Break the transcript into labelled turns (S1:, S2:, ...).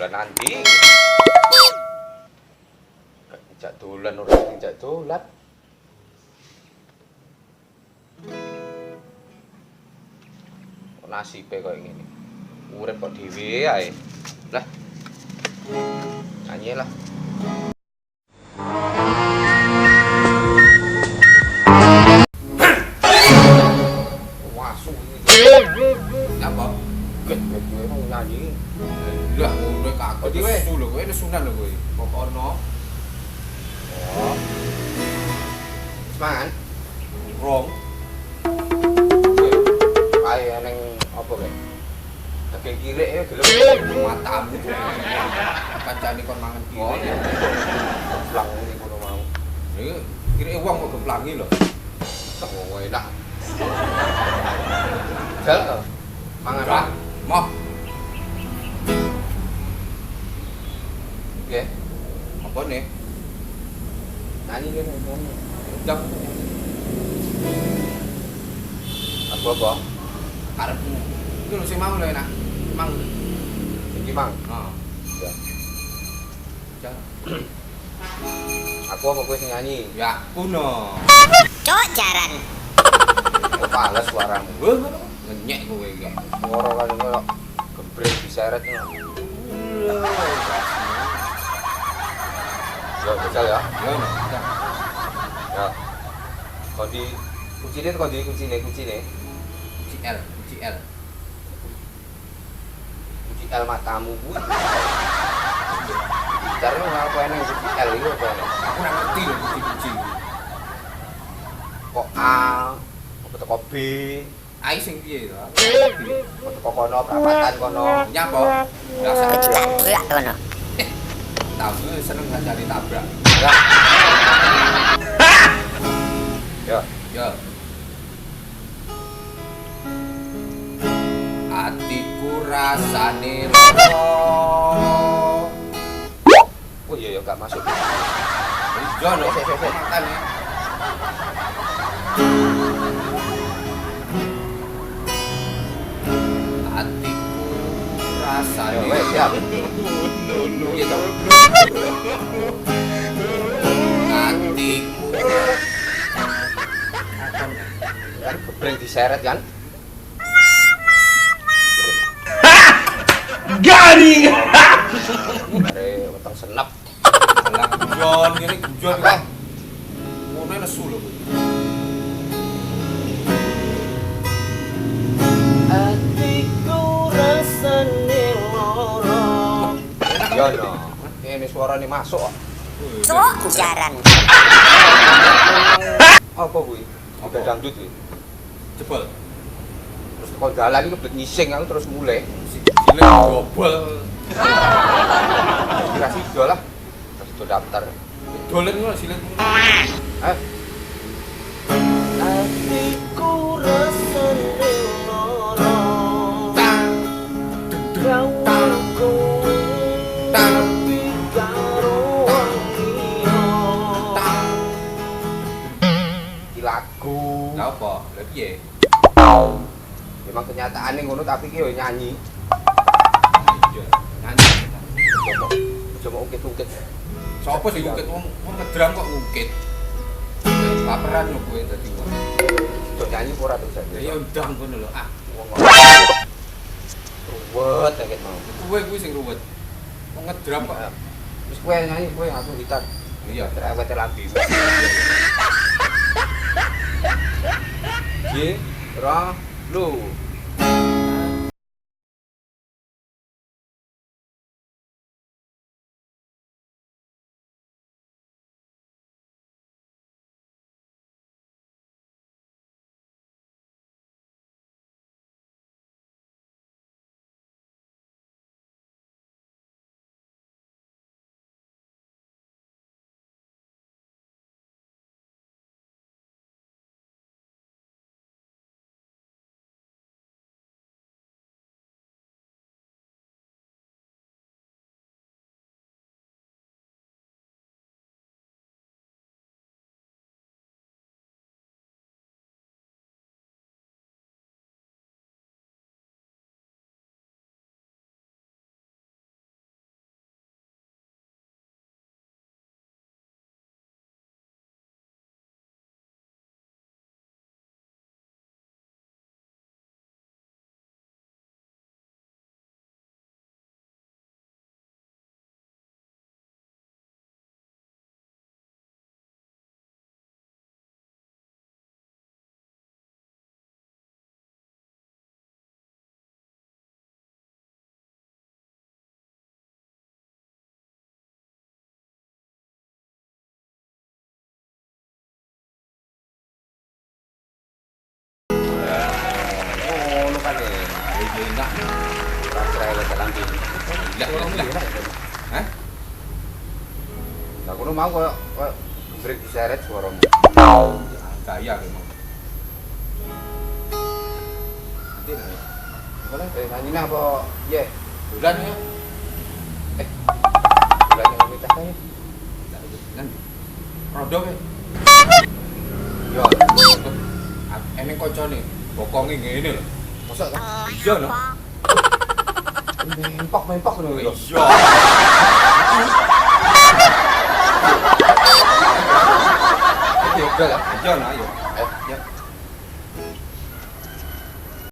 S1: dolan nanti. Dijak dolan ora dijak dolan. Kok nasibe koyo ngene. Urip kok dhewe ae. Lah. Nyanyi lah. Wasu iki.
S2: Apa?
S1: Gue mau nyanyi.
S2: Lah ngono kakek
S1: Jadi weh.
S2: nesu lho, kowe nesunan lho kowe. Kok ono
S1: Oh. Semangat.
S2: rong
S1: Ayo neng apa kae? Daging kirik ya gelem
S2: matamu. Kancane kon mangan
S1: oh
S2: kiri.
S1: ya. Plang ini kono mau.
S2: Iki kiri wong kok gemplangi lho.
S1: Tak mau enak. Jal to. Mangan
S2: Ora.
S1: lah.
S2: Moh,
S1: Nggih.
S2: apa nih?
S1: Nyanyi kene ngono.
S2: Jam
S1: Apa?
S2: karepmu. Iki lho sing mau lho enak. Mang.
S1: Iki mang.
S2: Heeh.
S1: Ya.
S2: Jam.
S1: Aku apa kowe sing nyanyi?
S2: Ya, kuno.
S3: Cok jaran.
S1: Kok pales suaramu.
S2: Wah, ngenyek kowe iki.
S1: Suara kan koyo gebrek diseret ngono. Yo, jajal ya.
S2: Ya, jam.
S1: Ya. Kondi kucine kucine.
S2: CL.
S1: Kuci L matamu kuwi. Bicara ngapa eneng kuci L itu apa eneng?
S2: Aku ora ngerti lho kucing-kucing.
S1: Kok A, apa teko B,
S2: Ai sing piye to?
S1: apa teko kono perapatan kono.
S2: Nyapa? Biasa.
S3: Tabrak kono.
S2: Tahu seneng ngajari tabrak.
S1: Ya.
S2: Ya. Atiku rasane lara.
S1: Oh iya ya gak masuk.
S2: Iya lho, makan ya. Atiku rasane.
S1: Ya wes siap.
S2: Iya toh. Atiku.
S1: Kan gebreng diseret kan?
S4: Garing.
S1: Are weteng senep.
S2: Lah guyon ngene guyon
S1: Apa?
S2: kok. Ngono nesu lho.
S4: Atiku rasane lara.
S1: Ya no. Ini suarane masuk kok.
S3: Cok jaran.
S1: Apa kuwi? Ada dangdut kuwi.
S2: Jebol.
S1: Terus kok dalan iki kebelet ngising aku terus mulai.
S2: Cilik gobol.
S1: Kira sido lah. Terus itu daftar.
S2: Dolen ngono silet.
S1: Eh,
S4: Atiku rasane lara. Kau aku tapi karo wangiyo.
S1: iki lagu.
S2: Lah apa? Lah piye?
S1: Memang kenyataannya ngono tapi ki yo nyanyi.
S2: Iya, nyanyi.
S1: Coba ungkit-ungkit.
S2: Sopo sing ngukit wong ngedram kok ngukit. Baperan lho kowe dadi wong.
S1: Coba nyanyi ora terus aja.
S2: Ya undang ngono lho. Ah,
S1: Wong ruwet ya mau.
S2: kowe kuwi sing ruwet. Wong ngedram kok.
S1: Terus kowe nyanyi kowe aku gitar.
S2: Iya.
S1: Cerewet lagi. Ji, ra, lu.
S2: lah. Hah?
S1: Lah kono mau koyo break diseret suaramu.
S2: Gaya memang. Nanti lah.
S1: Boleh nyanyi apa? Ye.
S2: Bulan ya.
S1: Bulan yang kita tanya.
S2: Kan. Rodok ya.
S1: Yo.
S2: Eneng koncone bokonge ngene lho.
S1: Mosok ta?
S2: Iya no.
S1: Mempok ngono lho.
S2: Iya.
S1: Iki udah lah.
S2: Iya no ayo.